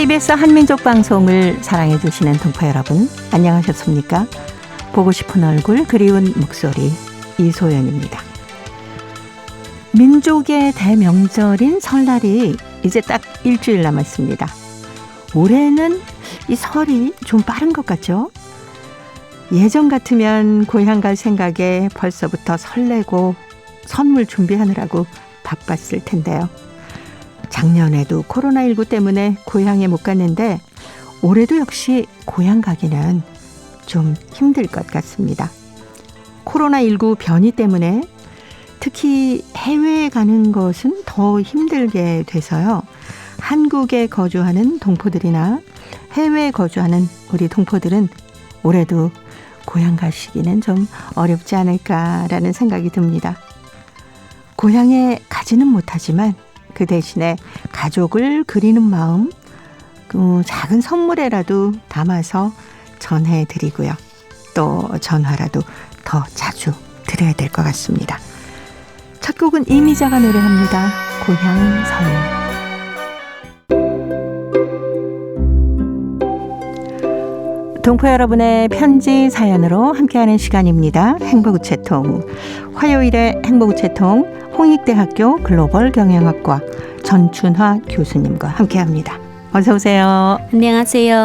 KBS 한민족 방송을 사랑해 주시는 동포 여러분, 안녕하셨습니까? 보고 싶은 얼굴, 그리운 목소리, 이소연입니다. 민족의 대명절인 설날이 이제 딱 일주일 남았습니다. 올해는 이 설이 좀 빠른 것 같죠? 예전 같으면 고향 갈 생각에 벌써부터 설레고 선물 준비하느라고 바빴을 텐데요. 작년에도 코로나19 때문에 고향에 못 갔는데 올해도 역시 고향 가기는 좀 힘들 것 같습니다. 코로나19 변이 때문에 특히 해외에 가는 것은 더 힘들게 돼서요. 한국에 거주하는 동포들이나 해외에 거주하는 우리 동포들은 올해도 고향 가시기는 좀 어렵지 않을까라는 생각이 듭니다. 고향에 가지는 못하지만 그 대신에 가족을 그리는 마음, 그 작은 선물에라도 담아서 전해드리고요. 또 전화라도 더 자주 드려야 될 것 같습니다. 첫 곡은 이미자가 노래합니다. 고향 설. 동포 여러분의 편지 사연으로 함께하는 시간입니다. 행복우체통. 화요일에 행복우체통 홍익대학교 글로벌 경영학과 전춘화 교수님과 함께합니다. 어서 오세요. 안녕하세요.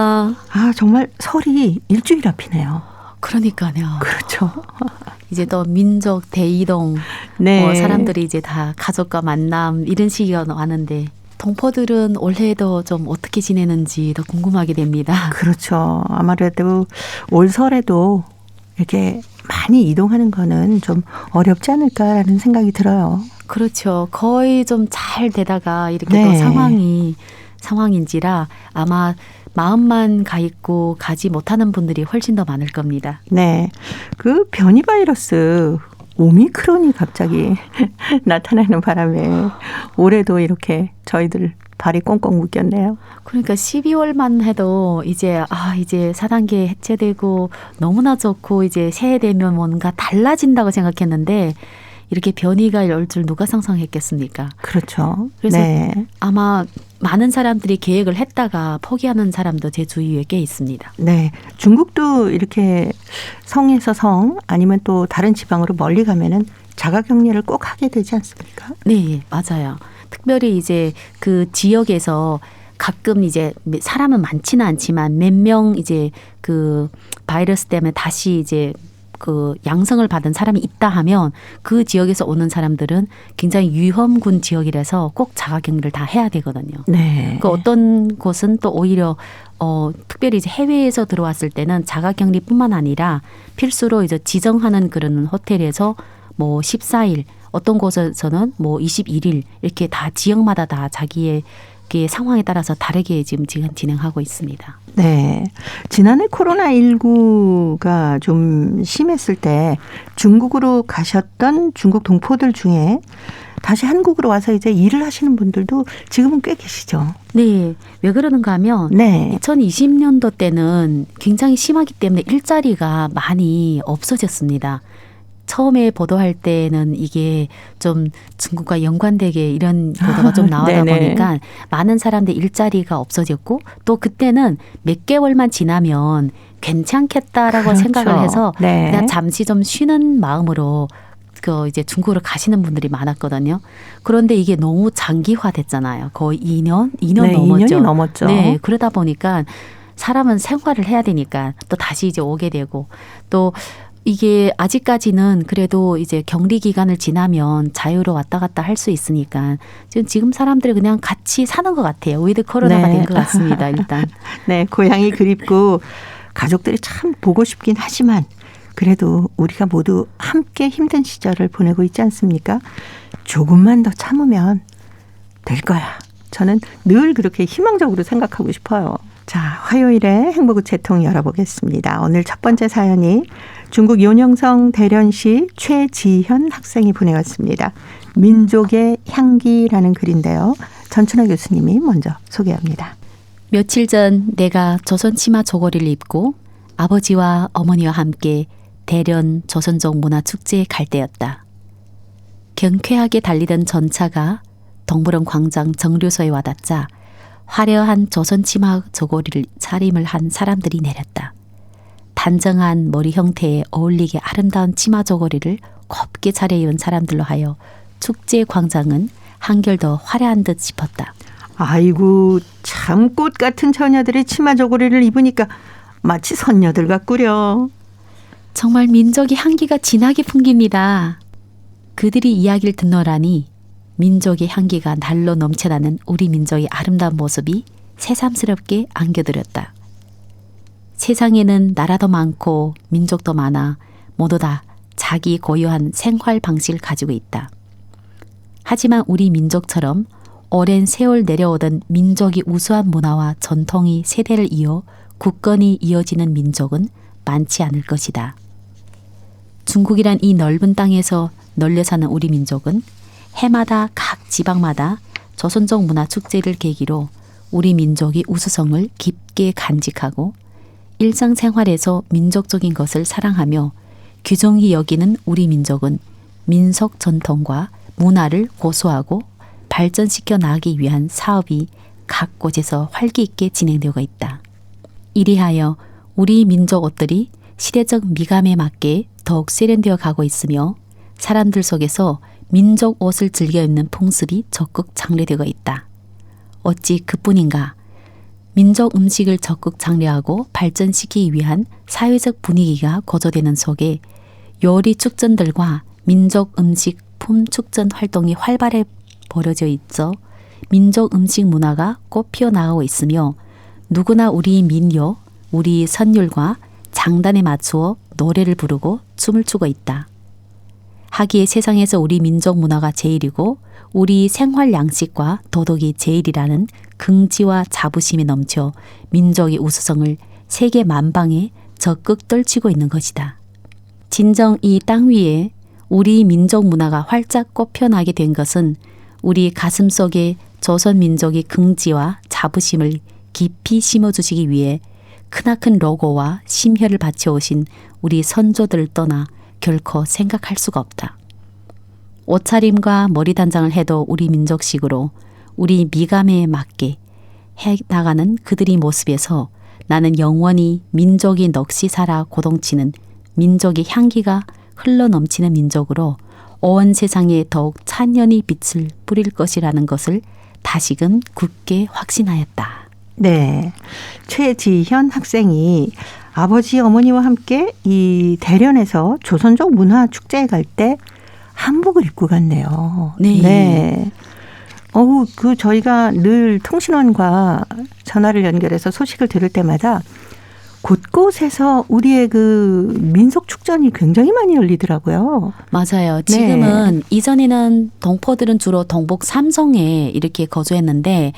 아, 정말 설이 일주일 앞이네요. 그러니까요. 그렇죠. 이제 또 민족 대이동, 네. 사람들이 이제 다 가족과 만남 이런 시기가 왔는데 동포들은 올해도 좀 어떻게 지내는지 더 궁금하게 됩니다. 그렇죠. 아무래도 올 설에도 이렇게 많이 이동하는 거는 좀 어렵지 않을까라는 생각이 들어요. 그렇죠. 거의 좀 잘 되다가 이렇게 네. 또 상황인지라 아마 마음만 가 있고 가지 못하는 분들이 훨씬 더 많을 겁니다. 네. 그 변이 바이러스 오미크론이 갑자기 나타나는 바람에 올해도 이렇게 저희들 발이 꽁꽁 묶였네요. 그러니까 12월만 해도 이제 4단계 해체되고 너무나 좋고 이제 새해 되면 뭔가 달라진다고 생각했는데 이렇게 변이가 올 줄 누가 상상했겠습니까? 그렇죠. 그래서 네. 아마 많은 사람들이 계획을 했다가 포기하는 사람도 제 주위에 꽤 있습니다. 네. 중국도 이렇게 성에서 성 아니면 또 다른 지방으로 멀리 가면은 자가격리를 꼭 하게 되지 않습니까? 네, 맞아요. 특별히 이제 그 지역에서 가끔 이제 사람은 많지는 않지만 몇 명 이제 그 바이러스 때문에 다시 이제 그 양성을 받은 사람이 있다 하면 그 지역에서 오는 사람들은 굉장히 위험군 지역이라서 꼭 자가격리를 다 해야 되거든요. 네. 그 어떤 곳은 또 오히려 특별히 이제 해외에서 들어왔을 때는 자가격리뿐만 아니라 필수로 이제 지정하는 그런 호텔에서 뭐 14일 어떤 곳에서는 뭐 21일 이렇게 다 지역마다 다 자기의 상황에 따라서 다르게 지금 진행하고 있습니다. 네. 지난해 코로나19가 좀 심했을 때 중국으로 가셨던 중국 동포들 중에 다시 한국으로 와서 이제 일을 하시는 분들도 지금은 꽤 계시죠. 네. 왜 그러는가 하면 네. 2020년도 때는 굉장히 심하기 때문에 일자리가 많이 없어졌습니다. 처음에 보도할 때는 이게 좀 중국과 연관되게 이런 보도가 좀 나오다 보니까 많은 사람들 일자리가 없어졌고 또 그때는 몇 개월만 지나면 괜찮겠다라고 그렇죠. 생각을 해서 네. 그냥 잠시 좀 쉬는 마음으로 이제 중국으로 가시는 분들이 많았거든요. 그런데 이게 너무 장기화됐잖아요. 거의 2년 네, 넘었죠. 2년이 넘었죠. 네, 그러다 보니까 사람은 생활을 해야 되니까 또 다시 이제 오게 되고 또 이게 아직까지는 그래도 이제 격리 기간을 지나면 자유로 왔다 갔다 할 수 있으니까 지금 사람들이 그냥 같이 사는 것 같아요. 위드 코로나가 된 것 같습니다. 일단. 네, 고향이 그립고 가족들이 참 보고 싶긴 하지만 그래도 우리가 모두 함께 힘든 시절을 보내고 있지 않습니까? 조금만 더 참으면 될 거야. 저는 늘 그렇게 희망적으로 생각하고 싶어요. 자, 화요일에 행복우체통 열어보겠습니다. 오늘 첫 번째 사연이 중국 요녕성 대련시 최지현 학생이 보내왔습니다. 민족의 향기라는 글인데요. 전춘화 교수님이 먼저 소개합니다. 며칠 전 내가 조선 치마 저고리를 입고 아버지와 어머니와 함께 대련 조선족 문화축제에 갈 때였다. 경쾌하게 달리던 전차가 동물원 광장 정류소에 와닿자 화려한 조선 치마 저고리를 차림을 한 사람들이 내렸다. 단정한 머리 형태에 어울리게 아름다운 치마 저고리를 곱게 차려입은 사람들로 하여 축제 광장은 한결 더 화려한 듯 싶었다. 아이고 참 꽃 같은 처녀들의 치마 저고리를 입으니까 마치 선녀들 같구려. 정말 민족의 향기가 진하게 풍깁니다. 그들이 이야기를 듣노라니 민족의 향기가 날로 넘쳐나는 우리 민족의 아름다운 모습이 새삼스럽게 안겨들었다. 세상에는 나라도 많고 민족도 많아 모두 다 자기 고유한 생활 방식을 가지고 있다. 하지만 우리 민족처럼 오랜 세월 내려오던 민족의 우수한 문화와 전통이 세대를 이어 굳건히 이어지는 민족은 많지 않을 것이다. 중국이란 이 넓은 땅에서 널려 사는 우리 민족은 해마다 각 지방마다 조선족 문화 축제를 계기로 우리 민족의 우수성을 깊게 간직하고 일상생활에서 민족적인 것을 사랑하며 귀중히 여기는 우리 민족은 민속 전통과 문화를 고수하고 발전시켜 나가기 위한 사업이 각 곳에서 활기 있게 진행되고 있다. 이리하여 우리 민족 옷들이 시대적 미감에 맞게 더욱 세련되어 가고 있으며 사람들 속에서 민족 옷을 즐겨 입는 풍습이 적극 장려되고 있다. 어찌 그뿐인가? 민족 음식을 적극 장려하고 발전시키기 위한 사회적 분위기가 고조되는 속에 요리 축전들과 민족 음식품 축전 활동이 활발히 벌어져 있어 민족 음식 문화가 꽃 피어나가고 있으며 누구나 우리 민요, 우리 선율과 장단에 맞추어 노래를 부르고 춤을 추고 있다. 하기에 세상에서 우리 민족 문화가 제일이고 우리 생활 양식과 도덕이 제일이라는 긍지와 자부심이 넘쳐 민족의 우수성을 세계 만방에 적극 떨치고 있는 것이다. 진정 이 땅 위에 우리 민족 문화가 활짝 꽃펴나게 된 것은 우리 가슴 속에 조선 민족의 긍지와 자부심을 깊이 심어주시기 위해 크나큰 로고와 심혈을 바쳐오신 우리 선조들을 떠나 결코 생각할 수가 없다. 옷차림과 머리 단장을 해도 우리 민족식으로 우리 미감에 맞게 해나가는 그들의 모습에서 나는 영원히 민족이 넋이 살아 고동치는 민족의 향기가 흘러넘치는 민족으로 온 세상에 더욱 찬연히 빛을 뿌릴 것이라는 것을 다시금 굳게 확신하였다. 네, 최지현 학생이 아버지 어머니와 함께 이 대련에서 조선족 문화 축제에 갈 때 한복을 입고 갔네요. 네. 네. 저희가 늘 통신원과 전화를 연결해서 소식을 들을 때마다 곳곳에서 우리의 그 민속 축전이 굉장히 많이 열리더라고요. 맞아요. 지금은 이전에는 동포들은 주로 동북 삼성에 이렇게 거주했는데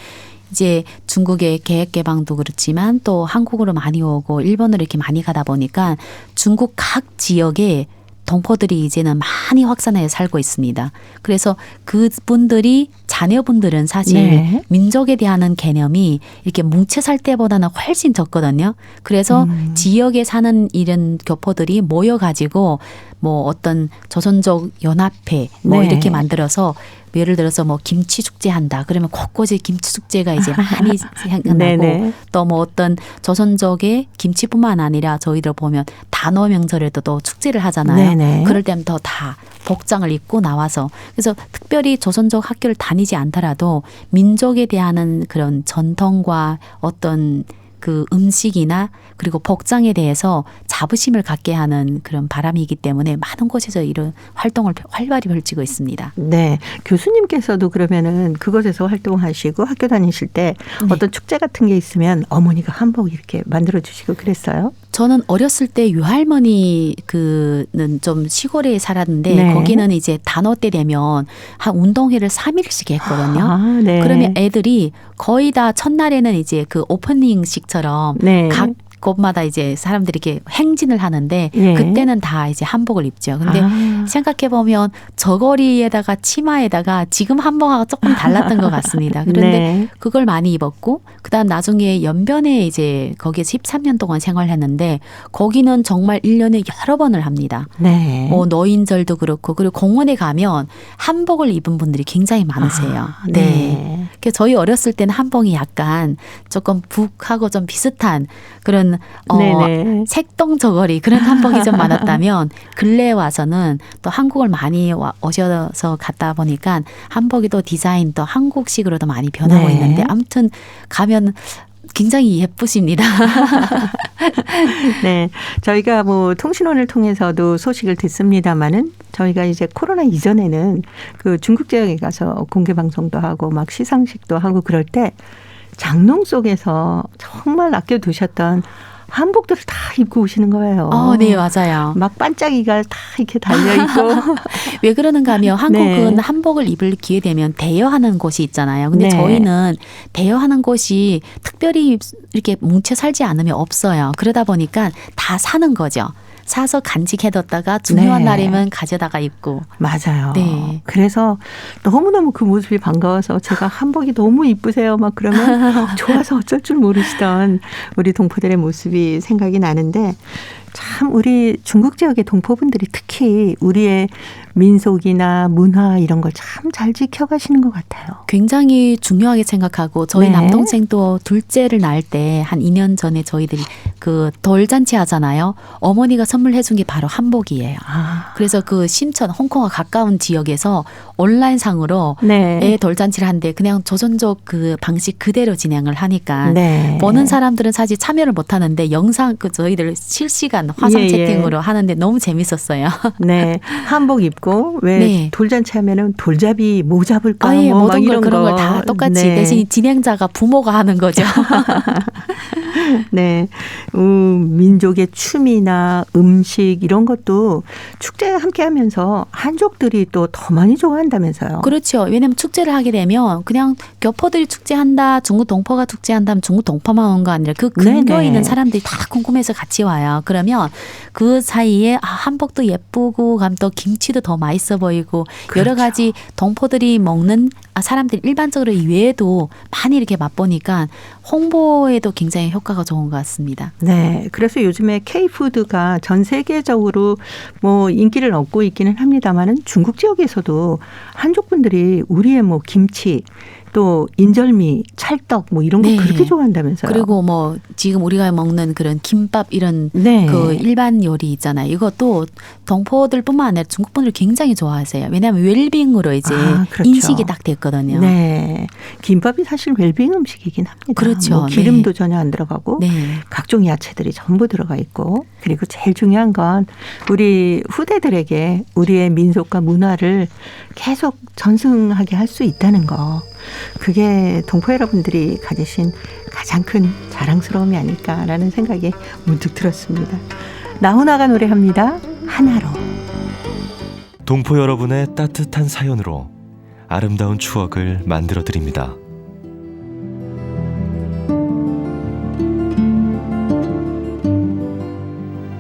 이제 중국의 계획 개방도 그렇지만 또 한국으로 많이 오고 일본으로 이렇게 많이 가다 보니까 중국 각 지역에 동포들이 이제는 많이 확산해 살고 있습니다. 그래서 그분들이 자녀분들은 사실 네. 민족에 대한 개념이 이렇게 뭉쳐 살 때보다는 훨씬 적거든요. 그래서 지역에 사는 이런 교포들이 모여가지고 뭐 어떤 조선족 연합회 뭐 네. 이렇게 만들어서 예를 들어서 뭐 김치 축제 한다. 그러면 곳곳에 김치 축제가 이제 많이 생각나고 또 뭐 어떤 조선족의 김치뿐만 아니라 저희들 보면 단오 명절에도 또 축제를 하잖아요. 네네. 그럴 때면 더 다 복장을 입고 나와서 그래서 특별히 조선족 학교를 다니지 않더라도 민족에 대한 그런 전통과 어떤 그 음식이나 그리고 복장에 대해서 자부심을 갖게 하는 그런 바람이기 때문에 많은 곳에서 이런 활동을 활발히 펼치고 있습니다. 네. 교수님께서도 그러면은 그곳에서 활동하시고 학교 다니실 때 어떤 축제 같은 게 있으면 어머니가 한복 이렇게 만들어 주시고 그랬어요? 저는 어렸을 때 유할머니 그는 좀 시골에 살았는데 네. 거기는 이제 단오 때 되면 한 운동회를 3일씩 했거든요. 아, 네. 그러면 애들이 거의 다 첫날에는 이제 그 오프닝식처럼 네. 각 곳마다 이제 사람들이 이렇게 행진을 하는데 예. 그때는 다 이제 한복을 입죠. 근데 생각해 보면 저고리에다가 치마에다가 지금 한복하고 조금 달랐던 것 같습니다. 그런데 네. 그걸 많이 입었고 그다음 나중에 연변에 이제 거기에 13년 동안 생활했는데 거기는 정말 1년에 여러 번을 합니다. 네. 뭐 노인절도 그렇고 그리고 공원에 가면 한복을 입은 분들이 굉장히 많으세요. 네. 그래서 저희 어렸을 때는 한복이 약간 조금 북하고 좀 비슷한 그런 네네. 색동 저고리 그런 한복이 좀 많았다면 근래에 와서는 또 한국을 많이 오셔서 갔다 보니까 한복이 또 디자인도 한국식으로도 많이 변하고 네. 있는데 아무튼 가면 굉장히 예쁘십니다. 네. 저희가 뭐 통신원을 통해서도 소식을 듣습니다마는 저희가 이제 코로나 이전에는 그 중국 지역에 가서 공개 방송도 하고 막 시상식도 하고 그럴 때 장롱 속에서 정말 아껴두셨던 한복들을 다 입고 오시는 거예요. 네, 맞아요. 막 반짝이가 다 이렇게 달려있고. 왜 그러는가 하면 한국은 네. 한복을 입을 기회 되면 대여하는 곳이 있잖아요. 근데 네. 저희는 대여하는 곳이 특별히 이렇게 뭉쳐 살지 않으면 없어요. 그러다 보니까 다 사는 거죠. 사서 간직해뒀다가 중요한 네. 날이면 가져다가 입고. 맞아요. 네. 그래서 너무너무 그 모습이 반가워서 제가 한복이 너무 이쁘세요. 막 그러면 좋아서 어쩔 줄 모르시던 우리 동포들의 모습이 생각이 나는데 참 우리 중국 지역의 동포분들이 특히 우리의 민속이나 문화 이런 걸 참 잘 지켜가시는 것 같아요. 굉장히 중요하게 생각하고 저희 네. 남동생도 둘째를 낳을 때 한 2년 전에 저희들이 그 돌잔치 하잖아요. 어머니가 선물해 준 게 바로 한복이에요. 그래서 그 신천 홍콩과 가까운 지역에서 온라인상으로 네. 애 돌잔치를 하는데 그냥 조선족 그 방식 그대로 진행을 하니까 네. 보는 사람들은 사실 참여를 못 하는데 영상 그 저희들 실시간 화상 예, 채팅으로 하는데 너무 재밌었어요. 네. 한복 입고 왜 네. 돌잔치 하면은 돌잡이 뭐 잡을까 예, 뭐 막 모든 걸 이런 그런 거. 걸 다 똑같이 네. 대신 진행자가 부모가 하는 거죠. 네. 민족의 춤이나 음식 이런 것도 축제에 함께 하면서 한족들이 또 더 많이 좋아한다면서요. 그렇죠. 왜냐하면 축제를 하게 되면 그냥 교포들이 축제한다, 중국 동포가 축제한다면 중국 동포만 오는 거 아니라 그 근교에 네네. 있는 사람들이 다 궁금해서 같이 와요. 그러면 그 사이에 한복도 예쁘고 또 김치도 더 맛있어 보이고 여러 그렇죠. 가지 동포들이 먹는 사람들이 일반적으로 이외에도 많이 이렇게 맛보니까 홍보에도 굉장히 효과가 좋은 것 같습니다. 네. 그래서 요즘에 K푸드가 전 세계적으로 뭐 인기를 얻고 있기는 합니다만은 중국 지역에서도 한족분들이 우리의 뭐 김치 또 인절미, 찰떡 뭐 이런 거 네. 그렇게 좋아한다면서요. 그리고 뭐 지금 우리가 먹는 그런 김밥 이런 네. 그 일반 요리 있잖아요. 이것도 동포들뿐만 아니라 중국분들 굉장히 좋아하세요. 왜냐하면 웰빙으로 이제 그렇죠. 인식이 딱 됐거든요. 네. 김밥이 사실 웰빙 음식이긴 합니다. 그렇죠. 뭐 기름도 네. 전혀 안 들어가고 네. 각종 야채들이 전부 들어가 있고 그리고 제일 중요한 건 우리 후대들에게 우리의 민속과 문화를 계속 전승하게 할 수 있다는 거. 그게 동포 여러분들이 가지신 가장 큰 자랑스러움이 아닐까라는 생각이 문득 들었습니다. 나훈아가 노래합니다. 하나로. 동포 여러분의 따뜻한 사연으로 아름다운 추억을 만들어 드립니다.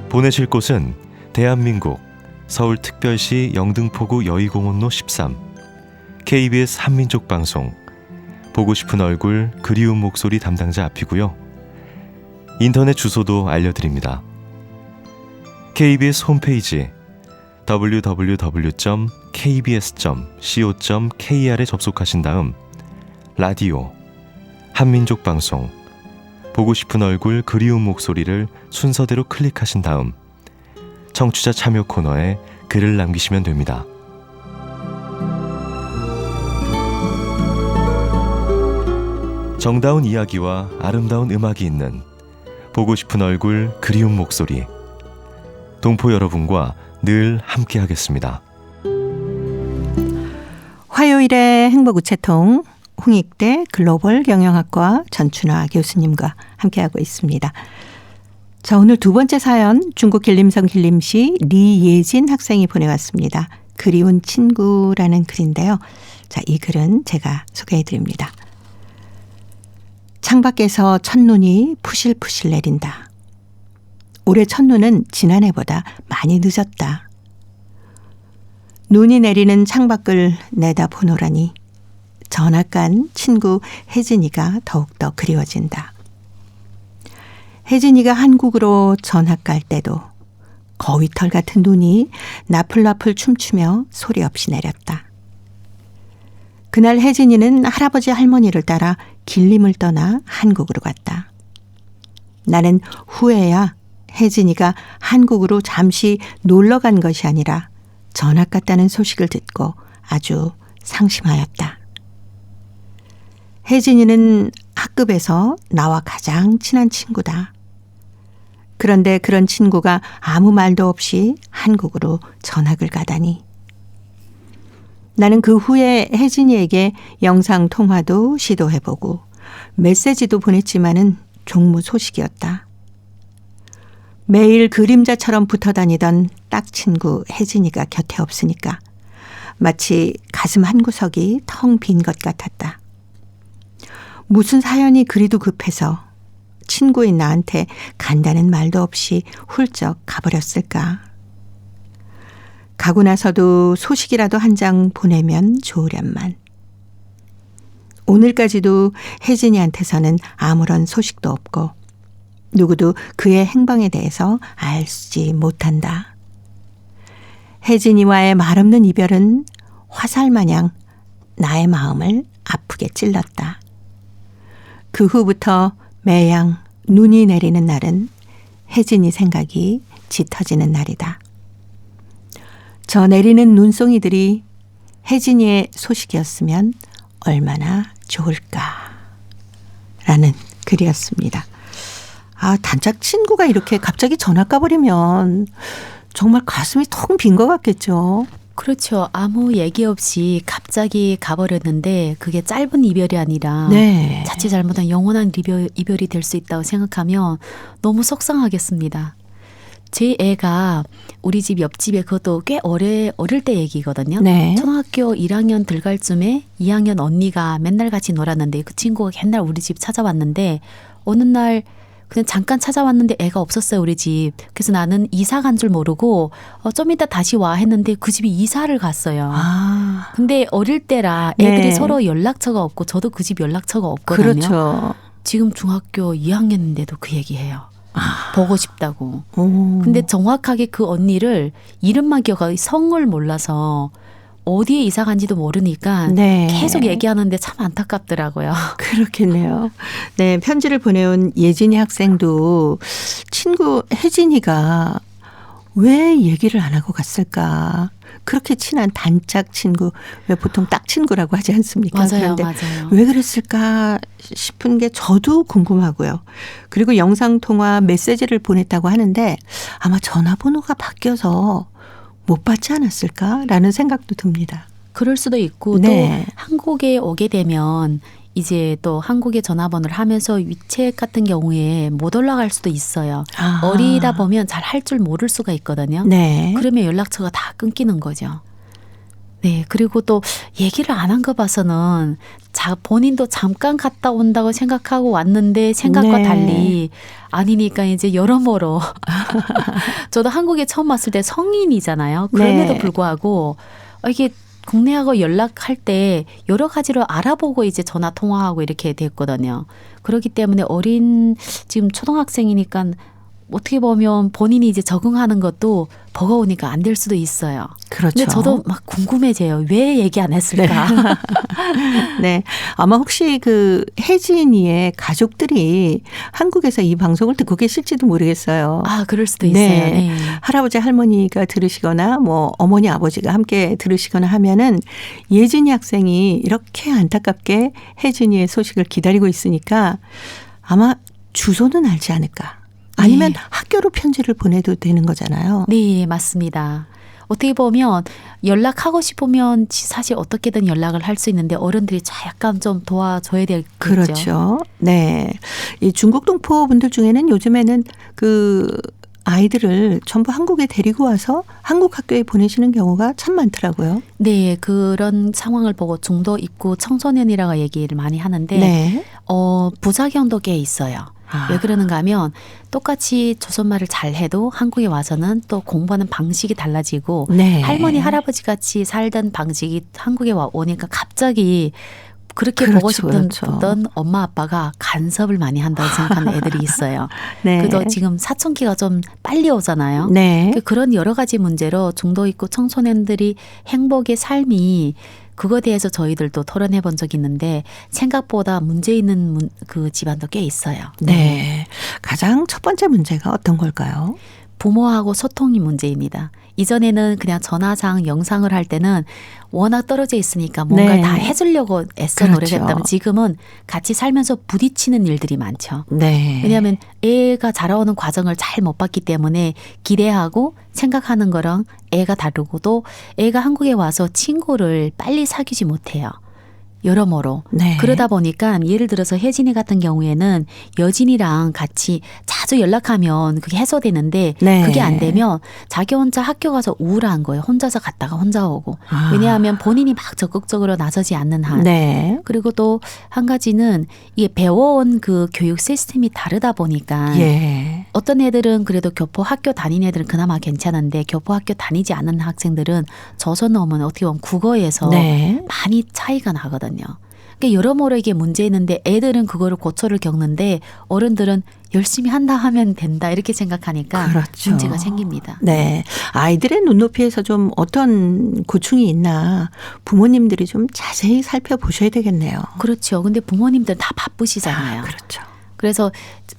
보내실 곳은 대한민국 서울특별시 영등포구 여의공원로 13 KBS 한민족 방송 보고 싶은 얼굴 그리운 목소리 담당자 앞이고요. 인터넷 주소도 알려드립니다. KBS 홈페이지 www.kbs.co.kr에 접속하신 다음 라디오 한민족 방송 보고 싶은 얼굴 그리운 목소리를 순서대로 클릭하신 다음 청취자 참여 코너에 글을 남기시면 됩니다. 정다운 이야기와 아름다운 음악이 있는 보고 싶은 얼굴 그리운 목소리 동포 여러분과 늘 함께하겠습니다. 화요일의 행복우체통 홍익대 글로벌 경영학과 전춘화 교수님과 함께하고 있습니다. 자, 오늘 두 번째 사연 중국 길림성 길림시 리예진 학생이 보내왔습니다. 그리운 친구라는 글인데요. 자, 이 글은 제가 소개해 드립니다. 창밖에서 첫눈이 푸실푸실 내린다. 올해 첫눈은 지난해보다 많이 늦었다. 눈이 내리는 창밖을 내다보노라니 전학 간 친구 혜진이가 더욱더 그리워진다. 혜진이가 한국으로 전학 갈 때도 거위털 같은 눈이 나풀나풀 춤추며 소리 없이 내렸다. 그날 혜진이는 할아버지 할머니를 따라 길림을 떠나 한국으로 갔다. 나는 후에야 혜진이가 한국으로 잠시 놀러 간 것이 아니라 전학 갔다는 소식을 듣고 아주 상심하였다. 혜진이는 학급에서 나와 가장 친한 친구다. 그런데 그런 친구가 아무 말도 없이 한국으로 전학을 가다니. 나는 그 후에 혜진이에게 영상통화도 시도해보고 메시지도 보냈지만은 종무 소식이었다. 매일 그림자처럼 붙어 다니던 딱 친구 혜진이가 곁에 없으니까 마치 가슴 한구석이 텅 빈 것 같았다. 무슨 사연이 그리도 급해서 친구인 나한테 간다는 말도 없이 훌쩍 가버렸을까. 가고 나서도 소식이라도 한 장 보내면 좋으련만. 오늘까지도 혜진이한테서는 아무런 소식도 없고 누구도 그의 행방에 대해서 알지 못한다. 혜진이와의 말없는 이별은 화살마냥 나의 마음을 아프게 찔렀다. 그 후부터 매양 눈이 내리는 날은 혜진이 생각이 짙어지는 날이다. 저 내리는 눈송이들이 혜진이의 소식이었으면 얼마나 좋을까 라는 글이었습니다. 아, 단짝 친구가 이렇게 갑자기 전학 가버리면 정말 가슴이 텅 빈 것 같겠죠. 그렇죠. 아무 얘기 없이 갑자기 가버렸는데 그게 짧은 이별이 아니라 네. 자칫 잘못한 영원한 이별이 될 수 있다고 생각하면 너무 속상하겠습니다. 제 애가 우리 집 옆집에 그것도 꽤 어릴 때 얘기거든요. 네. 초등학교 1학년 들어갈 쯤에 2학년 언니가 맨날 같이 놀았는데 그 친구가 옛날 우리 집 찾아왔는데 어느 날 그냥 잠깐 찾아왔는데 애가 없었어요, 우리 집. 그래서 나는 이사 간 줄 모르고 좀 이따 다시 와 했는데 그 집이 이사를 갔어요. 아, 근데 어릴 때라 애들이 네. 서로 연락처가 없고 저도 그 집 연락처가 없거든요. 그렇죠. 지금 중학교 2학년인데도 그 얘기해요. 보고 싶다고. 오. 근데 정확하게 그 언니를 이름만 기억하고 성을 몰라서 어디에 이사 간지도 모르니까 네. 계속 얘기하는데 참 안타깝더라고요. 그렇겠네요. 네, 편지를 보내온 예진이 학생도 친구 혜진이가 왜 얘기를 안 하고 갔을까? 그렇게 친한 단짝 친구, 왜 보통 딱 친구라고 하지 않습니까? 맞아요, 그런데 맞아요. 왜 그랬을까 싶은 게 저도 궁금하고요. 그리고 영상통화 메시지를 보냈다고 하는데 아마 전화번호가 바뀌어서 못 받지 않았을까라는 생각도 듭니다. 그럴 수도 있고 네. 또 한국에 오게 되면 이제 또 한국에 전화번호를 하면서 위챗 같은 경우에 못 올라갈 수도 있어요. 아. 어리다 보면 잘 할 줄 모를 수가 있거든요. 네. 그러면 연락처가 다 끊기는 거죠. 네. 그리고 또 얘기를 안 한 거 봐서는 본인도 잠깐 갔다 온다고 생각하고 왔는데 생각과 네. 달리 아니니까 이제 여러모로 저도 한국에 처음 왔을 때 성인이잖아요. 그럼에도 네. 불구하고 이게 국내하고 연락할 때 여러 가지로 알아보고 이제 전화 통화하고 이렇게 됐거든요. 그렇기 때문에 지금 초등학생이니까 어떻게 보면 본인이 이제 적응하는 것도 버거우니까 안 될 수도 있어요. 그렇죠. 근데 저도 막 궁금해져요. 왜 얘기 안 했을까? 네. 아마 혹시 그 혜진이의 가족들이 한국에서 이 방송을 듣고 계실지도 모르겠어요. 아, 그럴 수도 있어요. 네. 네. 할아버지 할머니가 들으시거나 뭐 어머니 아버지가 함께 들으시거나 하면은 예진이 학생이 이렇게 안타깝게 혜진이의 소식을 기다리고 있으니까 아마 주소는 알지 않을까. 아니면 네. 학교로 편지를 보내도 되는 거잖아요. 네, 맞습니다. 어떻게 보면 연락하고 싶으면 사실 어떻게든 연락을 할 수 있는데 어른들이 약간 좀 도와줘야 되겠죠. 그렇죠. 네. 이 중국 동포 분들 중에는 요즘에는 그 아이들을 전부 한국에 데리고 와서 한국 학교에 보내시는 경우가 참 많더라고요. 네, 그런 상황을 보고 중도 입구 청소년이라고 얘기를 많이 하는데 네. 부작용도 꽤 있어요. 왜 그러는가 하면 똑같이 조선말을 잘해도 한국에 와서는 또 공부하는 방식이 달라지고 네. 할머니 할아버지 같이 살던 방식이 한국에 오니까 갑자기 그렇게 그렇죠, 보고 싶던 그렇죠. 엄마 아빠가 간섭을 많이 한다고 생각하는 애들이 있어요. 네. 그래도 지금 사춘기가 좀 빨리 오잖아요. 네. 그런 여러 가지 문제로 중도 있고 청소년들이 행복의 삶이 그거에 대해서 저희들도 토론해 본 적이 있는데 생각보다 문제 있는 그 집안도 꽤 있어요. 네. 가장 첫 번째 문제가 어떤 걸까요? 부모하고 소통이 문제입니다. 이전에는 그냥 전화상 영상을 할 때는 워낙 떨어져 있으니까 뭔가 네. 다 해주려고 애써 그렇죠. 노력했다면 지금은 같이 살면서 부딪히는 일들이 많죠. 네. 왜냐하면 애가 자라오는 과정을 잘 못 봤기 때문에 기대하고 생각하는 거랑 애가 다르고 또 애가 한국에 와서 친구를 빨리 사귀지 못해요. 여러모로. 네. 그러다 보니까 예를 들어서 혜진이 같은 경우에는 여진이랑 같이 자주 연락하면 그게 해소되는데 네. 그게 안 되면 자기 혼자 학교 가서 우울한 거예요. 혼자서 갔다가 혼자 오고. 아. 왜냐하면 본인이 막 적극적으로 나서지 않는 한. 네. 그리고 또 한 가지는 이게 배워온 그 교육 시스템이 다르다 보니까 예. 어떤 애들은 그래도 교포 학교 다니는 애들은 그나마 괜찮은데 교포 학교 다니지 않는 학생들은 저선 오면 어떻게 보면 국어에서 네. 많이 차이가 나거든요. 그러니까 여러모로 이게 문제 있는데 애들은 그거를 고초를 겪는데 어른들은 열심히 한다 하면 된다 이렇게 생각하니까 그렇죠. 문제가 생깁니다. 네. 아이들의 눈높이에서 좀 어떤 고충이 있나 부모님들이 좀 자세히 살펴보셔야 되겠네요. 그렇죠. 근데 부모님들 다 바쁘시잖아요. 그렇죠. 그래서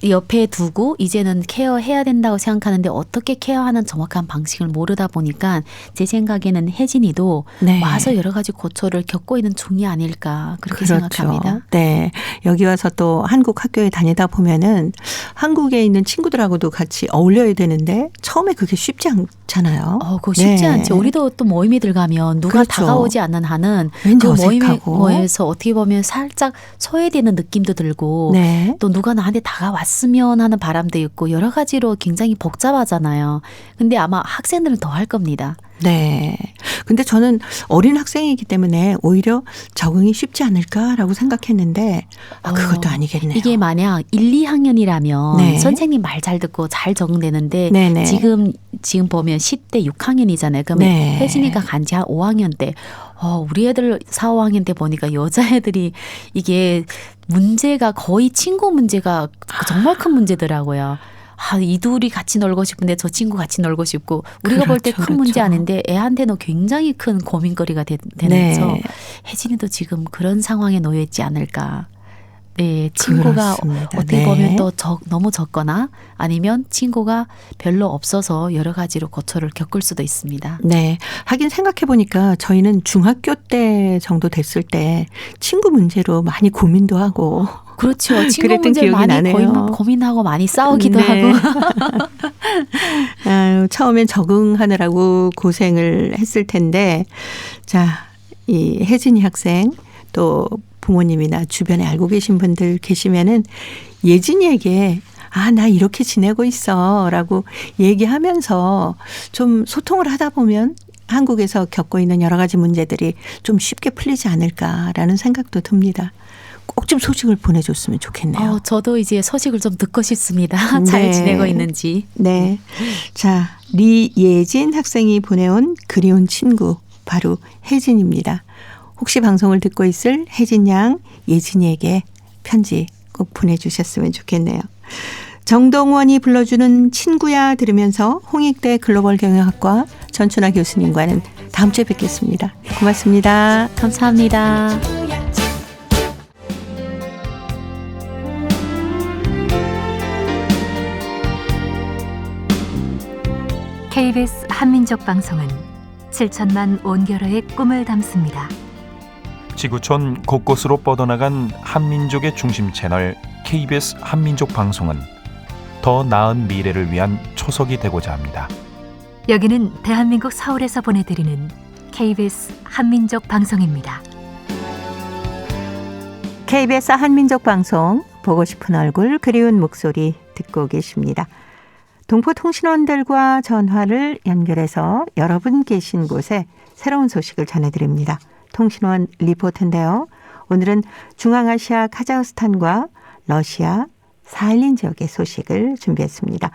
옆에 두고 이제는 케어해야 된다고 생각하는데 어떻게 케어하는 정확한 방식을 모르다 보니까 제 생각에는 혜진이도 네. 와서 여러 가지 고초를 겪고 있는 중이 아닐까 그렇게 그렇죠. 생각합니다. 네. 여기 와서 또 한국 학교에 다니다 보면은 한국에 있는 친구들하고도 같이 어울려야 되는데 처음에 그게 쉽지 않잖아요. 그거 쉽지 네. 않죠. 우리도 또 모임이들 가면 누가 그렇죠. 다가오지 않는 한은 왠지 그 어색하고. 모임에서 어떻게 보면 살짝 소외되는 느낌도 들고 네. 또 누가 나한테 다가왔으면 하는 바람도 있고 여러 가지로 굉장히 복잡하잖아요. 근데 아마 학생들은 더 할 겁니다. 네. 근데 저는 어린 학생이기 때문에 오히려 적응이 쉽지 않을까라고 생각했는데 그것도 아니겠네요. 이게 만약 1, 2학년이라면 네. 선생님 말 잘 듣고 잘 적응되는데 네네. 지금 보면 10대 6학년이잖아요. 그러면 네. 혜진이가 간지 한 5학년 때 우리 애들 4, 5학년 때 보니까 여자애들이 이게 문제가 거의 친구 문제가 정말 큰 문제더라고요. 이 둘이 같이 놀고 싶은데 저 친구 같이 놀고 싶고 우리가 볼 때 큰 그렇죠. 문제 아닌데 애한테는 굉장히 큰 고민거리가 되면서 네. 혜진이도 지금 그런 상황에 놓여 있지 않을까. 네, 친구가 그렇습니다. 어떻게 네. 보면 또 너무 적거나 아니면 친구가 별로 없어서 여러 가지로 고초를 겪을 수도 있습니다. 네. 하긴 생각해 보니까 저희는 중학교 때 정도 됐을 때 친구 문제로 많이 고민도 하고 그렇죠. 친구 그랬던 문제 기억이 많이 나네요. 고민하고 많이 싸우기도 네. 하고. 아유, 처음엔 적응하느라고 고생을 했을 텐데 자, 이 혜진이 학생 또 부모님이나 주변에 알고 계신 분들 계시면은 예진이에게 나 이렇게 지내고 있어 라고 얘기하면서 좀 소통을 하다 보면 한국에서 겪고 있는 여러 가지 문제들이 좀 쉽게 풀리지 않을까라는 생각도 듭니다. 꼭 좀 소식을 보내줬으면 좋겠네요. 저도 이제 소식을 좀 듣고 싶습니다. 네. 잘 지내고 있는지. 네. 자, 리예진 학생이 보내온 그리운 친구 바로 혜진입니다. 혹시 방송을 듣고 있을 혜진 양, 예진이에게 편지 꼭 보내주셨으면 좋겠네요. 정동원이 불러주는 친구야 들으면서 홍익대 글로벌 경영학과 전춘아 교수님과는 다음 주에 뵙겠습니다. 고맙습니다. 감사합니다. KBS 한민족 방송은 7천만 온결어의 꿈을 담습니다. 지구촌 곳곳으로 뻗어나간 한민족의 중심 채널 KBS 한민족 방송은 더 나은 미래를 위한 초석이 되고자 합니다. 여기는 대한민국 서울에서 보내드리는 KBS 한민족 방송입니다. KBS 한민족 방송 보고 싶은 얼굴 그리운 목소리 듣고 계십니다. 동포통신원들과 전화를 연결해서 여러분 계신 곳에 새로운 소식을 전해드립니다. 통신원 리포트인데요. 오늘은 중앙아시아 카자흐스탄과 러시아, 사헬린 지역의 소식을 준비했습니다.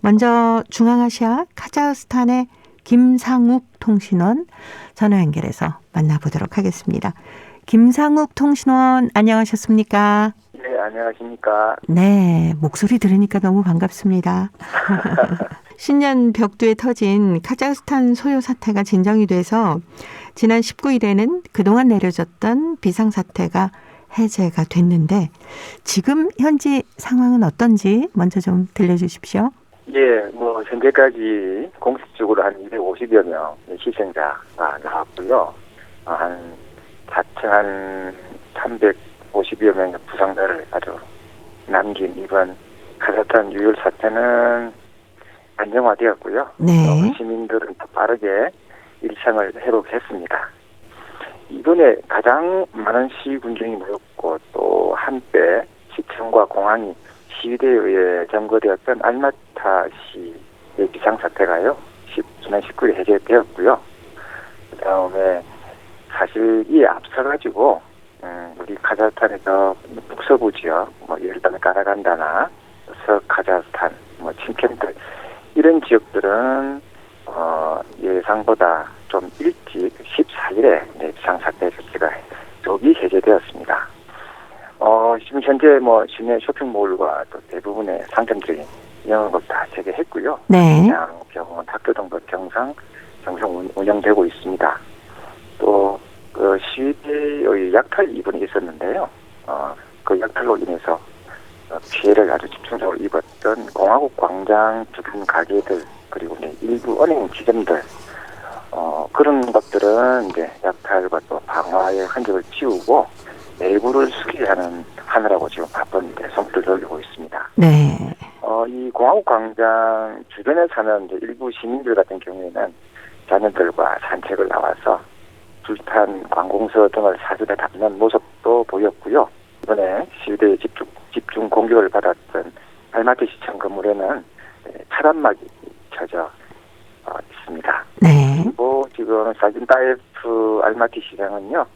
먼저 중앙아시아 카자흐스탄의 김상욱 통신원 전화 연결해서 만나보도록 하겠습니다. 김상욱 통신원 안녕하셨습니까? 네, 안녕하십니까. 네, 목소리 들으니까 너무 반갑습니다. 신년 벽두에 터진 카자흐스탄 소요 사태가 진정이 돼서 지난 19일에는 그동안 내려졌던 비상사태가 해제가 됐는데 지금 현지 상황은 어떤지 먼저 좀 들려주십시오. 예, 뭐 현재까지 공식적으로 한 250여 명 희생자가 나왔고요. 한 4,350여 명의 부상자를 아주 남긴 이번 카자흐스탄 유혈 사태는 안정화되었고요. 네. 시민들은 더 빠르게 일상을 회복했습니다. 이번에 가장 많은 시위 군중이 모였고 또 한때 시청과 공항이 시위대에 의해 점거되었던 알마타시의 비상사태가요. 지난 19일 해제되었고요. 그다음에 사실 이에 앞서가지고 우리 카자흐스탄에서 북서부 지역, 뭐 예를 들면 가라간다나 서카자흐스탄, 뭐 침켄트 이런 지역들은 예상보다 좀 일찍 14일에 비상사태 조치가 조기 해제되었습니다. 지금 현재 뭐 시내 쇼핑몰과 또 대부분의 상점들이 영업을 다 재개했고요. 네. 그냥 병원, 학교 등도 정상 운영되고 있습니다. 또 그 시위대의 약탈 이번이 있었는데요. 그 약탈로 인해서 피해를 아주 집중적으로 입었던 공화국 광장 주변 가게들 그리고 일부 은행 지점들 그런 것들은 이제 약탈과 또 방화의 흔적을 지우고 내부를 수리하는 하느라고 지금 바쁜데 손길을 돌리고 있습니다. 네. 이 공화국 광장 주변에 사는 이제 일부 시민들 같은 경우에는 자녀들과 산책을 나와서 불탄 관공서 등을 사진에 담는 모습도 보였고요. 이번에 시위대의 집중 공격을 받았던 알마티 시청 건물에는 차단막이 쳐져 있습니다. 네. 그리고 지금 사진다이프 알마티 시장은요,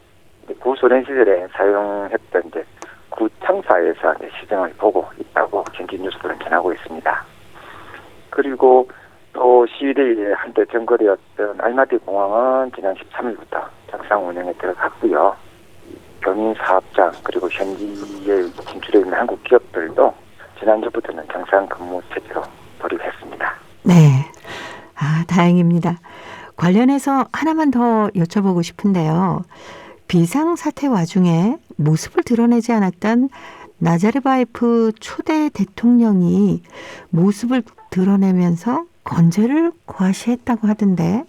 구소련 시절에 사용했던 이제 구청사에서 시정을 보고 있다고 현지 뉴스들은 전하고 있습니다. 그리고 또 시위대에 한때 점거되었던 알마티 공항은 지난 13일부터 정상 운영에 들어갔고요. 교민 사업장 그리고 현지에 진출해 있는 한국 기업들도 지난주부터는 정상 근무 체제로 돌입했습니다. 네. 다행입니다. 관련해서 하나만 더 여쭤보고 싶은데요. 비상사태 와중에 모습을 드러내지 않았던 나자르바예프 초대 대통령이 모습을 드러내면서 건재를 과시했다고 하던데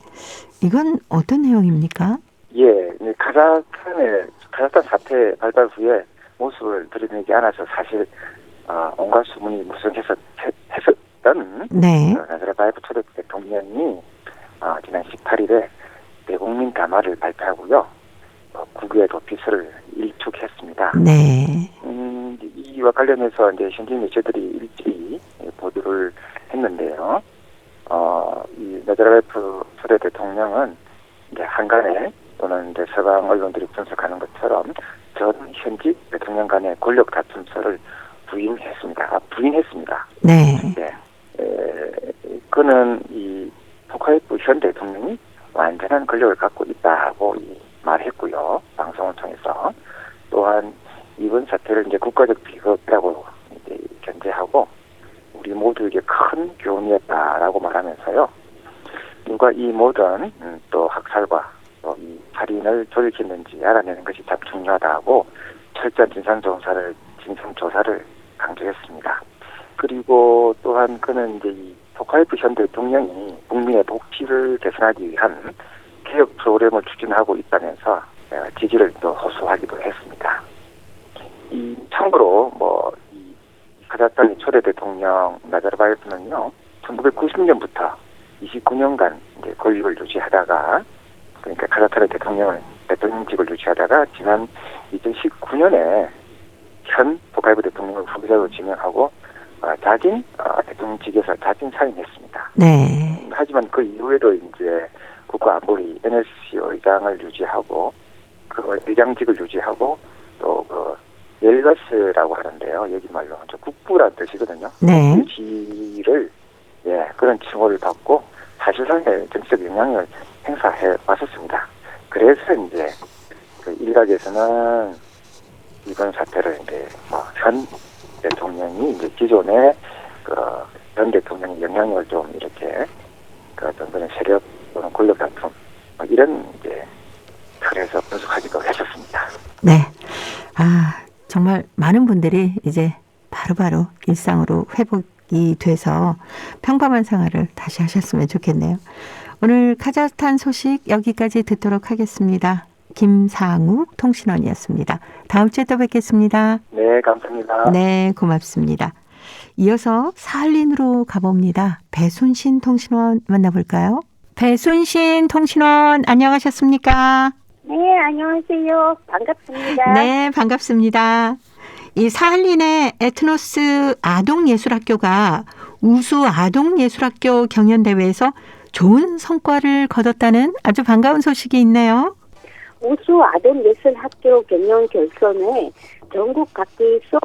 이건 어떤 내용입니까? 예, 카자흐스탄 사태 발발 후에 모습을 드러내지 않아서 사실 온갖 소문이 무성했었던 네. 나자르바예프 초대 대통령이 지난 18일에 대국민 담화를 발표하고요. 국외 도피서를 일축했습니다. 네. 이와 관련해서 이제 현지 매체들이 일제히 보도를 했는데요. 이 나자르바예프 초대 대통령은 이제 한간에 또는 이제 서방 언론들이 분석하는 것처럼 전 현직 대통령 간의 권력 다툼설을 부인했습니다. 네. 네. 그는 이 토카예프 현 대통령이 완전한 권력을 갖고 있다고 말했고요. 방송을 통해서 또한 이번 사태를 이제 국가적 비극이라고 이제 견제하고 우리 모두에게 큰 교훈이었다라고 말하면서요. 누가 이 모든 또 학살과 또 이 살인을 조직했는지 알아내는 것이 참 중요하다고 철저한 진상조사를 강조했습니다. 그리고 또한 그는 이제 이 토카예프 현 대통령이 국민의 복지를 개선하기 위한 개혁 프로그램을 추진하고 있다면서 지지를 또 호소하기도 했습니다. 참고로 이 카자흐스탄의 초대 대통령 나자르바예프는요, 1990년부터 29년간 이제 권력을 유지하다가 그러니까 카자흐스탄의 대통령직을 유지하다가 지난 2019년에 현 토카예프 대통령을 후보자로 지명하고 자진 대통령직에서 자진 사임했습니다. 네. 하지만 그 이후에도 이제 국가안보리 NSC 의장을 유지하고 그 의장직을 유지하고 또 그 웰거스라고 하는데요. 여기 말로 저 국부란 뜻이거든요. 네. 지를 그런 칭호를 받고 사실상의 정치적 영향을 행사해 왔었습니다. 그래서 이제 그 일각에서는 이번 사태를 이제 현 대통령이 이제 기존의 현 대통령의 영향을 좀 이렇게 그 어떤 그런 세력 또는 권력 다툼 이런 이제 틀에서 분석하기도 했었습니다. 네. 정말 많은 분들이 이제 바로바로 일상으로 회복이 돼서 평범한 생활을 다시 하셨으면 좋겠네요. 오늘 카자흐스탄 소식 여기까지 듣도록 하겠습니다. 김상욱 통신원이었습니다. 다음 주에 또 뵙겠습니다. 네, 감사합니다. 네, 고맙습니다. 이어서 사할린으로 가봅니다. 배순신 통신원 만나볼까요? 배순신 통신원 안녕하셨습니까? 네, 안녕하세요. 반갑습니다. 네, 반갑습니다. 이 사할린의 에트노스 아동예술학교가 우수 아동예술학교 경연대회에서 좋은 성과를 거뒀다는 아주 반가운 소식이 있네요. 우수 아동예술학교 경연 결선에 전국 각지에서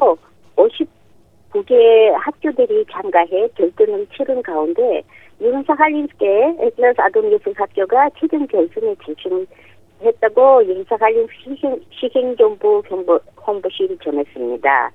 59개 학교들이 참가해 결선을 치른 가운데 유른사할린스케 에트노스 아동예술학교가 최종 결선에 진출했다고 유른사할린 시행정부 홍보실이 전했습니다.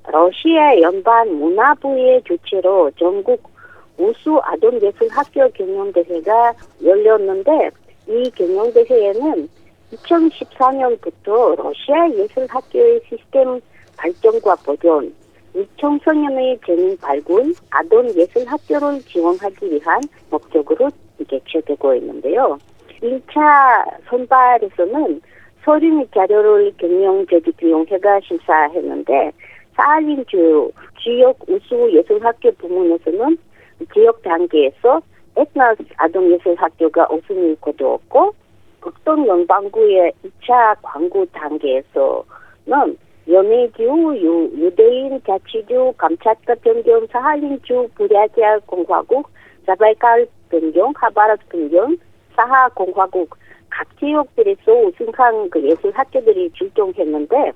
러시아 연방 문화부의 주최로 전국 우수 아동예술학교 경연대회가 열렸는데 이 경연대회에는 2014년부터 러시아 예술학교의 시스템 발전과 보존, 미청소년의 재능 발굴, 아동예술학교를 지원하기 위한 목적으로 개최되고 있는데요. 1차 선발에서는 서류 및 자료를 경영 조직 비용회가 심사했는데 사할린 지역 우수 예술학교 부문에서는 지역 단계에서 에트노스 아동예술학교가 우승을 거두었고 극동 연방구의 2차 광고 단계에서는 연해주, 유대인 자치주, 감차tka 변경, 사할린주, 부랴지아 공화국, 자발칼 변경, 하바라스 변경, 사하 공화국 각 지역들에서 우승한 그 예술학교들이 출동했는데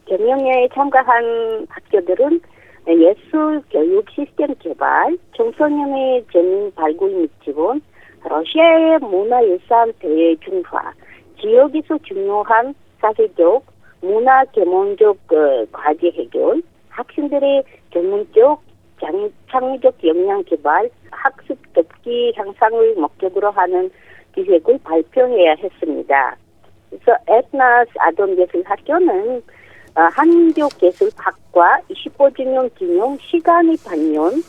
경연에 참가한 학교들은 예술 교육 시스템 개발, 청소년의 재능 발굴 및 지원, 러시아의 문화유산 대중화, 지역에서 중요한 사회적, 문화 계몽적 과제 해결, 학생들의 전문적, 창의적 역량 개발, 학습 덕기 향상을 목적으로 하는 기획을 발표해야 했습니다. 그래서 에트노스 아동예술학교는 한민족예술학과 25주년 기념 시간의 반년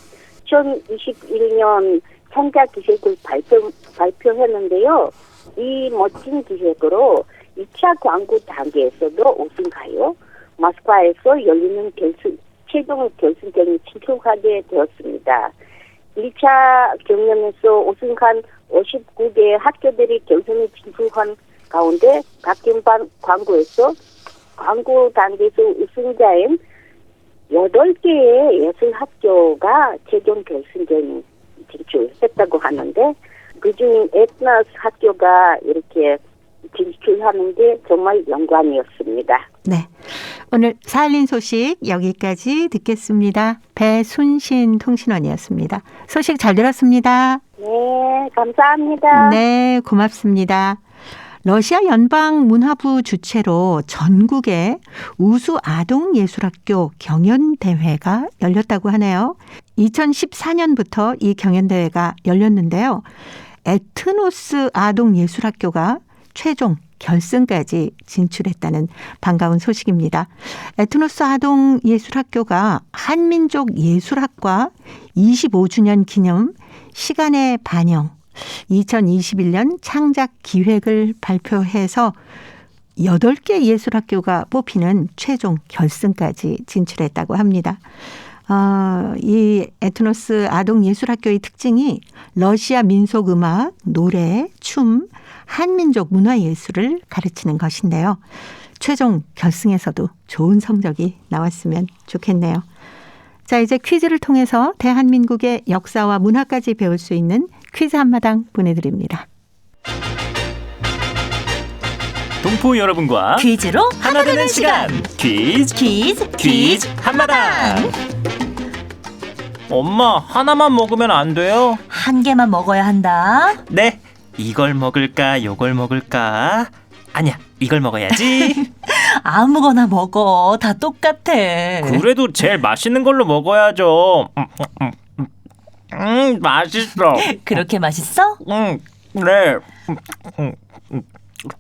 2021년 참가 기획을 발표했는데요. 이 멋진 기획으로 2차 광고 단계에서도 우승하여 모스크바에서 열리는 최종 결승전에 진출하게 되었습니다. 1차 경연에서 우승한 59개 학교들이 결선에 진출한 가운데 각 경반 광고에서 광고 단계에서 우승자인 8개의 예술학교가 최종 결승전에 진출했다고 하는데 그중 에트노스 학교가 이렇게 진출하는 게 정말 영광이었습니다. 네. 오늘 사할린 소식 여기까지 듣겠습니다. 배순신 통신원이었습니다. 소식 잘 들었습니다. 네, 감사합니다. 네, 고맙습니다. 러시아 연방문화부 주최로 전국의 우수 아동예술학교 경연대회가 열렸다고 하네요. 2014년부터 이 경연대회가 열렸는데요. 에트노스 아동예술학교가 최종 결승까지 진출했다는 반가운 소식입니다. 에트노스 아동예술학교가 한민족 예술학과 25주년 기념 시간의 반영 2021년 창작 기획을 발표해서 8개 예술학교가 뽑히는 최종 결승까지 진출했다고 합니다. 이 에트노스 아동예술학교의 특징이 러시아 민속음악, 노래, 춤, 한민족 문화예술을 가르치는 것인데요. 최종 결승에서도 좋은 성적이 나왔으면 좋겠네요. 자, 이제 퀴즈를 통해서 대한민국의 역사와 문화까지 배울 수 있는 퀴즈 한마당 보내드립니다. 동포 여러분과 퀴즈로 하나 되는 시간 퀴즈 한마당. 엄마, 하나만 먹으면 안 돼요? 한 개만 먹어야 한다. 네, 이걸 먹을까 요걸 먹을까? 아니야, 이걸 먹어야지. 아무거나 먹어. 다 똑같아. 그래도 제일 맛있는 걸로 먹어야죠. 맛있어. 그렇게 맛있어? 네.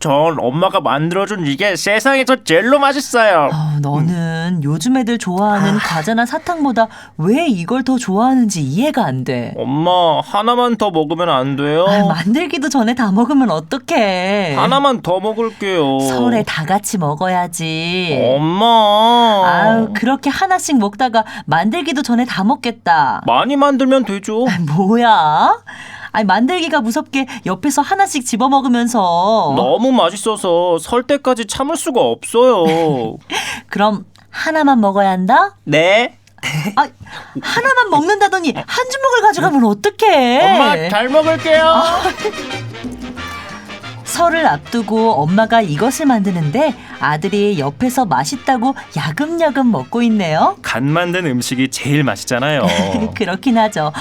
전 엄마가 만들어준 이게 세상에서 제일로 맛있어요. 너는 요즘 애들 좋아하는 과자나 사탕보다 왜 이걸 더 좋아하는지 이해가 안 돼. 엄마, 하나만 더 먹으면 안 돼요? 만들기도 전에 다 먹으면 어떡해. 하나만 더 먹을게요. 설에 다 같이 먹어야지. 엄마. 그렇게 하나씩 먹다가 만들기도 전에 다 먹겠다. 많이 만들면 되죠. 뭐야? 만들기가 무섭게 옆에서 하나씩 집어먹으면서. 너무 맛있어서 설 때까지 참을 수가 없어요. 그럼 하나만 먹어야 한다? 네. 하나만 먹는다더니 한 주먹을 가져가면 어떡해. 엄마, 잘 먹을게요. 설을 앞두고 엄마가 이것을 만드는데 아들이 옆에서 맛있다고 야금야금 먹고 있네요. 간 만든 음식이 제일 맛있잖아요. 그렇긴 하죠.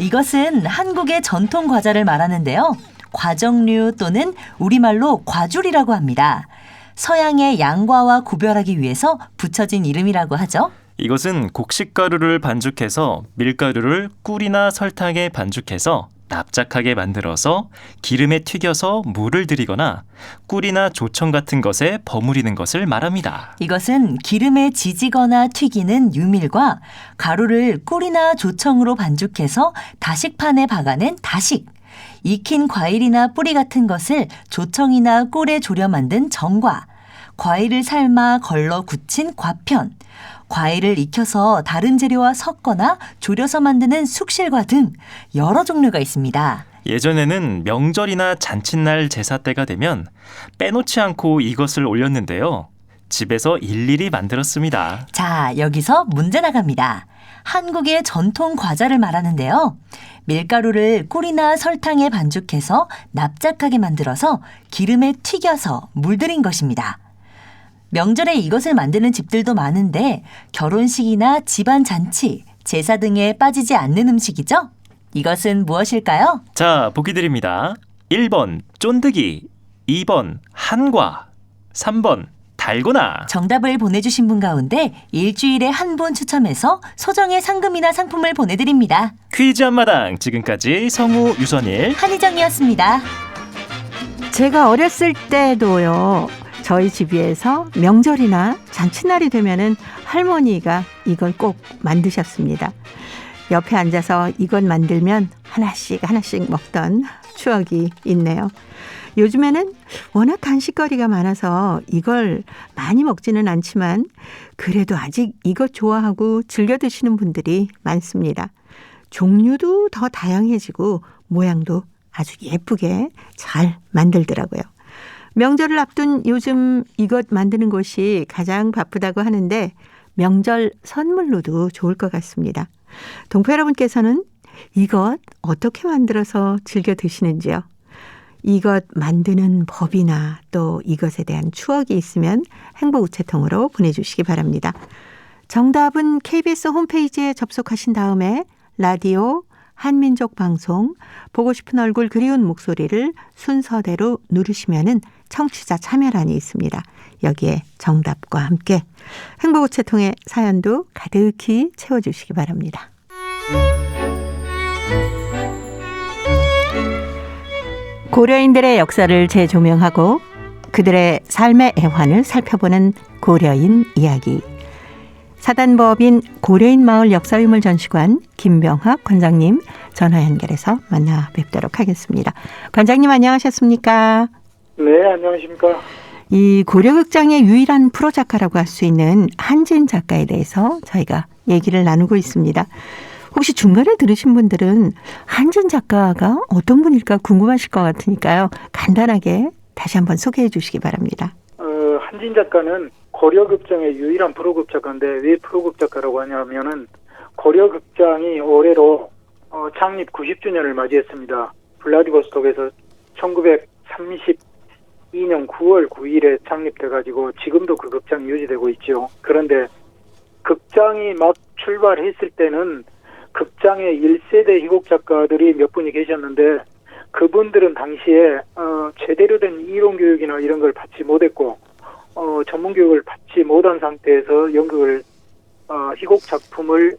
이것은 한국의 전통 과자를 말하는데요. 과정류 또는 우리말로 과줄이라고 합니다. 서양의 양과와 구별하기 위해서 붙여진 이름이라고 하죠. 이것은 곡식가루를 반죽해서 밀가루를 꿀이나 설탕에 반죽해서 납작하게 만들어서 기름에 튀겨서 물을 들이거나 꿀이나 조청 같은 것에 버무리는 것을 말합니다. 이것은 기름에 지지거나 튀기는 유밀과 가루를 꿀이나 조청으로 반죽해서 다식판에 박아낸 다식, 익힌 과일이나 뿌리 같은 것을 조청이나 꿀에 졸여 만든 정과, 과일을 삶아 걸러 굳힌 과편, 과일을 익혀서 다른 재료와 섞거나 졸여서 만드는 숙실과 등 여러 종류가 있습니다. 예전에는 명절이나 잔칫날 제사 때가 되면 빼놓지 않고 이것을 올렸는데요. 집에서 일일이 만들었습니다. 자, 여기서 문제 나갑니다. 한국의 전통 과자를 말하는데요. 밀가루를 꿀이나 설탕에 반죽해서 납작하게 만들어서 기름에 튀겨서 물들인 것입니다. 명절에 이것을 만드는 집들도 많은데 결혼식이나 집안 잔치, 제사 등에 빠지지 않는 음식이죠? 이것은 무엇일까요? 자, 보기 드립니다. 1번 쫀득이, 2번 한과, 3번 달고나. 정답을 보내주신 분 가운데 일주일에 한 분 추첨해서 소정의 상금이나 상품을 보내드립니다. 퀴즈 한마당, 지금까지 성우 유선일, 한희정이었습니다. 제가 어렸을 때도요. 저희 집에서 명절이나 잔칫날이 되면은 할머니가 이걸 꼭 만드셨습니다. 옆에 앉아서 이것 만들면 하나씩 먹던 추억이 있네요. 요즘에는 워낙 간식거리가 많아서 이걸 많이 먹지는 않지만 그래도 아직 이것 좋아하고 즐겨 드시는 분들이 많습니다. 종류도 더 다양해지고 모양도 아주 예쁘게 잘 만들더라고요. 명절을 앞둔 요즘 이것 만드는 곳이 가장 바쁘다고 하는데 명절 선물로도 좋을 것 같습니다. 동포 여러분께서는 이것 어떻게 만들어서 즐겨 드시는지요? 이것 만드는 법이나 또 이것에 대한 추억이 있으면 행복우체통으로 보내주시기 바랍니다. 정답은 KBS 홈페이지에 접속하신 다음에 라디오 한민족 방송 보고 싶은 얼굴 그리운 목소리를 순서대로 누르시면은 청취자 참여란이 있습니다. 여기에 정답과 함께 행복우체통의 사연도 가득히 채워주시기 바랍니다. 고려인들의 역사를 재조명하고 그들의 삶의 애환을 살펴보는 고려인 이야기. 사단법인 고려인 마을 역사유물전시관 김병학 관장님 전화 연결해서 만나 뵙도록 하겠습니다. 관장님 안녕하셨습니까? 네, 안녕하십니까. 이 고려극장의 유일한 프로 작가라고 할 수 있는 한진 작가에 대해서 저희가 얘기를 나누고 있습니다. 혹시 중간에 들으신 분들은 한진 작가가 어떤 분일까 궁금하실 것 같으니까요. 간단하게 다시 한번 소개해 주시기 바랍니다. 한진 작가는 고려극장의 유일한 프로급 작가인데 왜 프로급 작가라고 하냐면은 고려극장이 올해로 창립 90주년을 맞이했습니다. 블라디보스톡에서 92년 9월 9일에 창립돼가지고 지금도 그 극장이 유지되고 있죠. 그런데 극장이 막 출발했을 때는 극장에 1세대 희곡 작가들이 몇 분이 계셨는데 그분들은 당시에 제대로 된 이론 교육이나 이런 걸 받지 못했고 전문 교육을 받지 못한 상태에서 연극을 희곡 작품을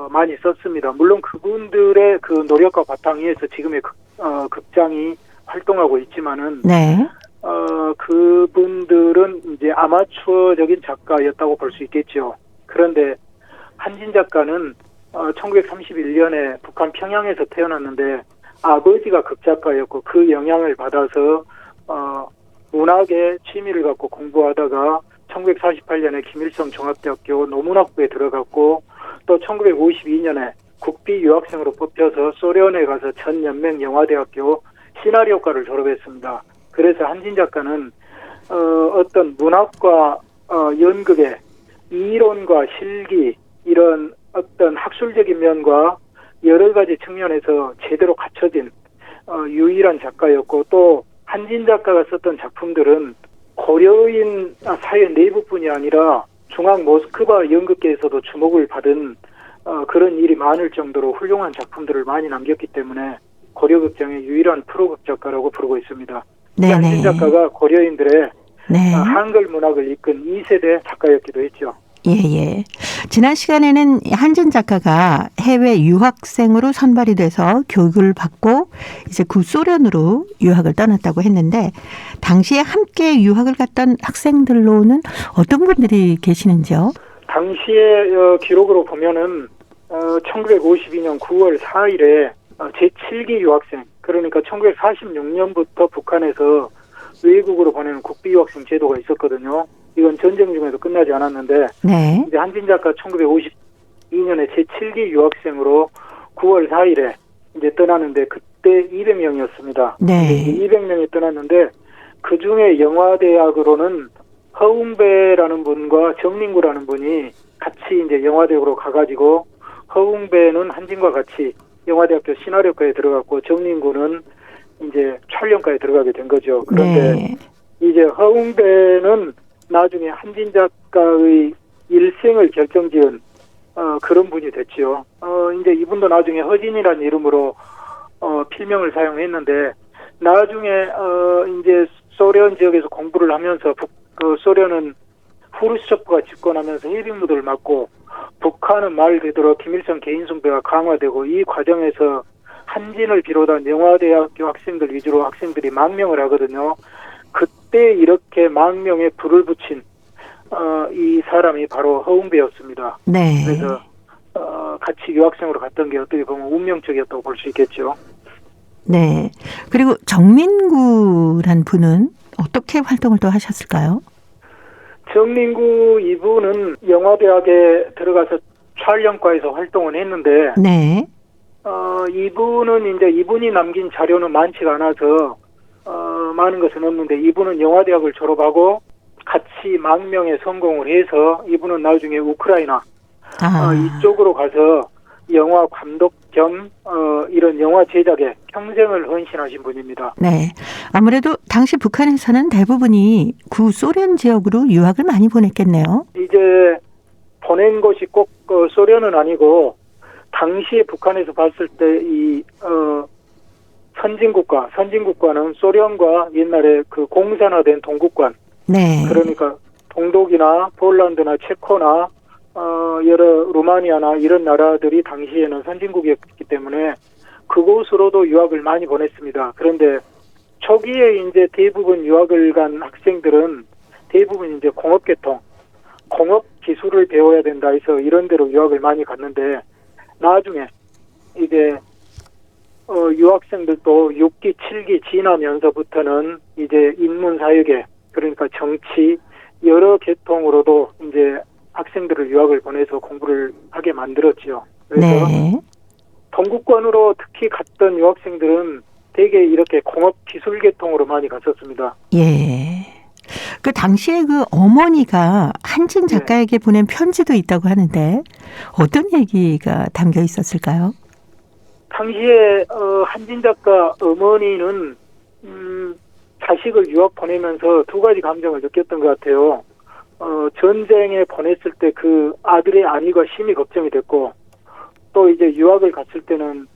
많이 썼습니다. 물론 그분들의 그 노력과 바탕 위에서 지금의 극장이 활동하고 있지만은 네. 그분들은 이제 아마추어적인 작가였다고 볼 수 있겠죠. 그런데 한진 작가는 1931년에 북한 평양에서 태어났는데 아버지가 극작가였고 그 영향을 받아서 문학에 취미를 갖고 공부하다가 1948년에 김일성 종합대학교 노문학부에 들어갔고 또 1952년에 국비 유학생으로 뽑혀서 소련에 가서 전연맹 영화대학교 시나리오과를 졸업했습니다. 그래서 한진 작가는 어떤 문학과 연극의 이론과 실기 이런 어떤 학술적인 면과 여러 가지 측면에서 제대로 갖춰진 유일한 작가였고 또 한진 작가가 썼던 작품들은 고려인 사회 내부뿐이 아니라 중앙 모스크바 연극계에서도 주목을 받은 그런 일이 많을 정도로 훌륭한 작품들을 많이 남겼기 때문에 고려극장의 유일한 프로극 작가라고 부르고 있습니다. 한진 작가가 고려인들의 한글 문학을 이끈 2세대 작가였기도 했죠. 예. 지난 시간에는 한진 작가가 해외 유학생으로 선발이 돼서 교육을 받고 이제 구소련으로 유학을 떠났다고 했는데 당시에 함께 유학을 갔던 학생들로는 어떤 분들이 계시는지요? 당시의 기록으로 보면은 1952년 9월 4일에 제7기 유학생 그러니까 1946년부터 북한에서 외국으로 보내는 국비 유학생 제도가 있었거든요. 이건 전쟁 중에도 끝나지 않았는데 이제 한진 작가 1952년에 제7기 유학생으로 9월 4일에 이제 떠나는데 그때 200명이었습니다. 200명이 떠났는데 그 중에 영화대학으로는 허웅배라는 분과 정민구라는 분이 같이 이제 영화대학으로 가가지고 허웅배는 한진과 같이 영화대학교 시나리오과에 들어갔고 정민구는 이제 촬영과에 들어가게 된 거죠. 그런데 이제 허웅배는 나중에 한진 작가의 일생을 결정지은 그런 분이 됐죠. 이제 이분도 나중에 허진이라는 이름으로 필명을 사용했는데 나중에 이제 소련 지역에서 공부를 하면서 소련은 후르시초프가 집권하면서 해빙무드를 맞고 북한은 말 그대로 김일성 개인 숭배가 강화되고 이 과정에서 한진을 비롯한 영화대학교 학생들 위주로 학생들이 망명을 하거든요. 그때 이렇게 망명에 불을 붙인 이 사람이 바로 허웅배였습니다. 그래서 같이 유학생으로 갔던 게 어떻게 보면 운명적이었다고 볼 수 있겠죠. 네. 그리고 정민구란 분은 어떻게 활동을 또 하셨을까요? 정민구 이분은 영화대학에 들어가서 촬영과에서 활동을 했는데 이분은 이제 이분이 남긴 자료는 많지가 않아서 많은 것은 없는데 이분은 영화대학을 졸업하고 같이 망명에 성공을 해서 이분은 나중에 우크라이나 이쪽으로 가서 영화 감독 겸 이런 영화 제작에 평생을 헌신하신 분입니다. 네. 아무래도 당시 북한에서는 대부분이 구소련 지역으로 유학을 많이 보냈겠네요. 이제 보낸 곳이 꼭 소련은 아니고 당시에 북한에서 봤을 때 이 선진국가는 소련과 옛날에 그 공산화된 동국관 그러니까 동독이나 폴란드나 체코나 여러 루마니아나 이런 나라들이 당시에는 선진국이었기 때문에 그곳으로도 유학을 많이 보냈습니다. 그런데 초기에 이제 대부분 유학을 간 학생들은 대부분 이제 공업계통, 공업 기술을 배워야 된다 해서 이런 데로 유학을 많이 갔는데 나중에 이제 유학생들도 6기, 7기 지나면서부터는 이제 인문사회계 그러니까 정치 여러 계통으로도 이제 학생들을 유학을 보내서 공부를 하게 만들었죠. 그래서 동국권으로 특히 갔던 유학생들은 대개 이렇게 공업 기술 계통으로 많이 갔었습니다. 예. 그 당시에 그 어머니가 한진 작가에게 보낸 편지도 있다고 하는데 어떤 얘기가 담겨 있었을까요? 당시에 한진 작가 어머니는 자식을 유학 보내면서 두 가지 감정을 느꼈던 것 같아요. 전쟁에 보냈을 때 그 아들의 안위가 심히 걱정이 됐고, 또 이제 유학을 갔을 때는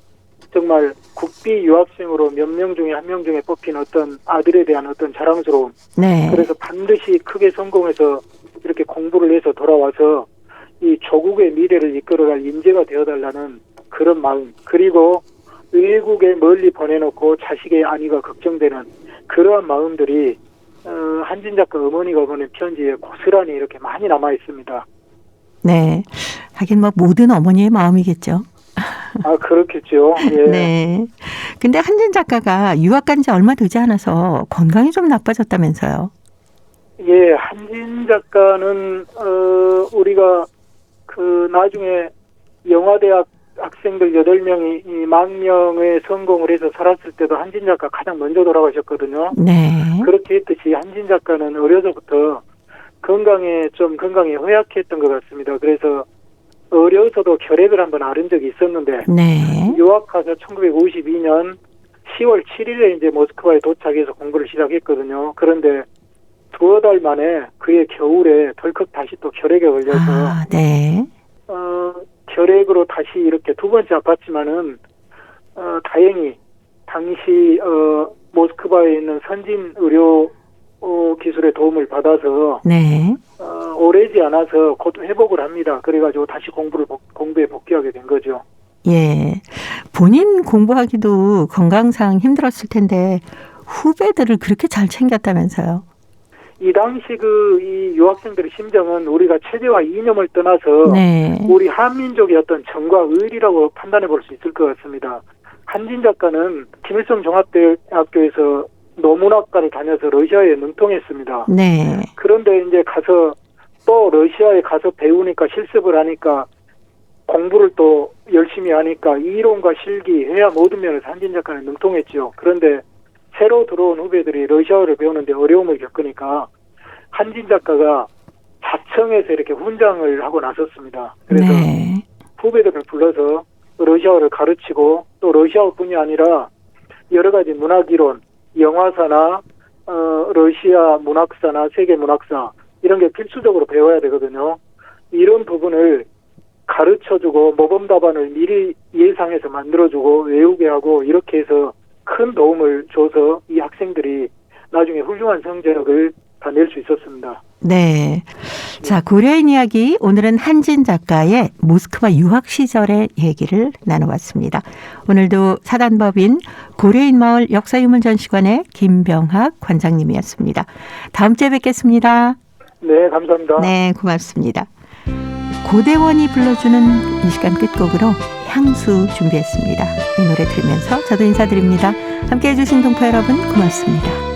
정말 국비 유학생으로 몇 명 중에 한 명 중에 뽑힌 어떤 아들에 대한 어떤 자랑스러움. 네. 그래서 반드시 크게 성공해서 이렇게 공부를 해서 돌아와서 이 조국의 미래를 이끌어갈 인재가 되어달라는 그런 마음. 그리고 외국에 멀리 보내놓고 자식의 안위가 걱정되는 그러한 마음들이 한진 작가 어머니가 보낸 편지에 고스란히 이렇게 많이 남아 있습니다. 네. 하긴 뭐 모든 어머니의 마음이겠죠. 아, 그렇겠죠. 예. 네. 근데 한진 작가가 유학 간 지 얼마 되지 않아서 건강이 좀 나빠졌다면서요. 예, 한진 작가는 우리가 그 나중에 영화대학 학생들 8명이 이 망명에 성공을 해서 살았을 때도 한진 작가 가장 먼저 돌아가셨거든요. 네. 그렇게 했듯이 한진 작가는 어려서부터 건강에 허약했던 것 같습니다. 그래서 어려서도 결핵을 한번 앓은 적이 있었는데, 네. 유학 가서 1952년 10월 7일에 이제 모스크바에 도착해서 공부를 시작했거든요. 그런데 두어 달 만에 그해 겨울에 덜컥 다시 또 결핵에 걸려서 네. 결핵으로 다시 이렇게 두 번째 아팠지만은 다행히 당시 모스크바에 있는 선진 의료 기술의 도움을 받아서 네. 오래지 않아서 곧 회복을 합니다. 그래가지고 다시 공부에 복귀하게 된 거죠. 예. 본인 공부하기도 건강상 힘들었을 텐데 후배들을 그렇게 잘 챙겼다면서요. 이 당시 이 유학생들의 심정은 우리가 체제와 이념을 떠나서 네. 우리 한민족의 어떤 정과 의리라고 판단해 볼 수 있을 것 같습니다. 한진 작가는 김일성 종합대학교에서 노문학과를 다녀서 러시아에 능통했습니다. 네. 그런데 이제 가서 또 러시아에 가서 배우니까 실습을 하니까 공부를 또 열심히 하니까 이론과 실기, 해야 모든 면에서 한진 작가는 능통했죠. 그런데 새로 들어온 후배들이 러시아어를 배우는데 어려움을 겪으니까 한진 작가가 자청해서 이렇게 훈장을 하고 나섰습니다. 그래서 네. 후배들을 불러서 러시아어를 가르치고 또 러시아어뿐이 아니라 여러 가지 문학이론, 영화사나 러시아 문학사나 세계 문학사 이런 게 필수적으로 배워야 되거든요. 이런 부분을 가르쳐주고 모범 답안을 미리 예상해서 만들어주고 외우게 하고 이렇게 해서 큰 도움을 줘서 이 학생들이 나중에 훌륭한 성적을 다 낼 수 있었습니다. 네. 자, 고려인 이야기 오늘은 한진 작가의 모스크바 유학 시절의 얘기를 나눠봤습니다. 오늘도 사단법인 고려인 마을 역사유물전시관의 김병학 관장님이었습니다. 다음 주에 뵙겠습니다. 네, 감사합니다. 네, 고맙습니다. 고대원이 불러주는 이 시간 끝곡으로 향수 준비했습니다. 이 노래 들으면서 저도 인사드립니다. 함께해 주신 동포 여러분 고맙습니다.